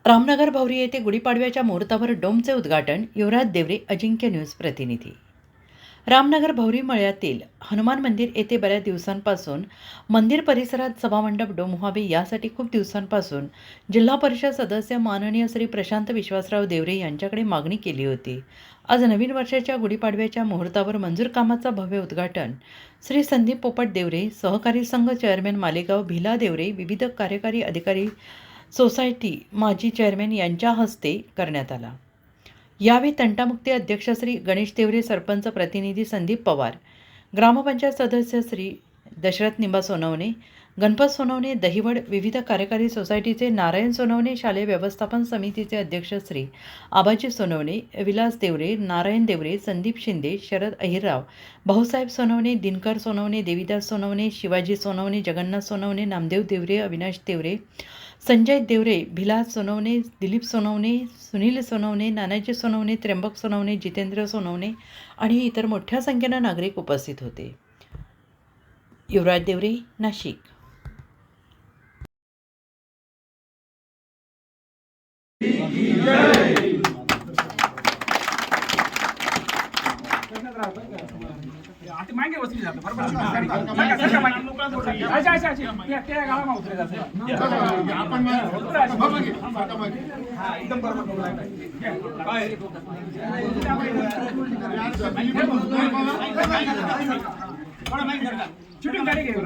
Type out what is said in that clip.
रामनगर भौरी येथे गुढीपाडव्याच्या मुहूर्तावर डोमचे उद्घाटन. युवराज देवरे, अजिंक्य न्यूज प्रतिनिधी. रामनगर भौरी मळ्यातील हनुमान मंदिर येथे बऱ्याच दिवसांपासून मंदिर परिसरात सभामंडप डोम व्हावे यासाठी खूप दिवसांपासून जिल्हा परिषद सदस्य माननीय श्री प्रशांत विश्वासराव देवरे यांच्याकडे मागणी केली होती. आज नवीन वर्षाच्या गुढीपाडव्याच्या मुहूर्तावर मंजूर कामाचा भव्य उद्घाटन श्री संदीप पोपट देवरे, सहकारी संघ चेअरमॅन मालेगाव भिला देवरे, विविध कार्यकारी अधिकारी, सोसायटी माजी चेअरमॅन यांच्या हस्ते करण्यात आला. यावेळी तंटामुक्ती अध्यक्ष श्री गणेश देवरे, सरपंच प्रतिनिधी संदीप पवार, ग्रामपंचायत सदस्य श्री दशरथ निंबा सोनवणे, गणपत सोनवणे दहिवड, विविध कार्यकारी सोसायटीचे नारायण सोनवणे, शालेय व्यवस्थापन समितीचे अध्यक्ष श्री आबाजी सोनवणे, विलास देवरे, नारायण देवरे, संदीप शिंदे, शरद अहिरराव, भाऊसाहेब सोनवणे, दिनकर सोनवणे, देवीदास सोनवणे, शिवाजी सोनवणे, जगन्नाथ सोनवणे, नामदेव देवरे, अविनाश देवरे, संजय देवरे, भिला सोनवणे, दिलीप सोनवणे, सुनील सोनवणे, नानाजी सोनवणे, त्र्यंबक सोनवणे, जितेंद्र सोनवणे आणि इतर मोठ्या संख्येनं नागरिक उपस्थित होते. युवराज देवरे, नाशिक. मागे बसली जातं बरोबर. अच्छा अच्छा अच्छा त्या गावाला उतरे जाते आपण एकदम बरोबर. शूटिंग गाडी घेऊन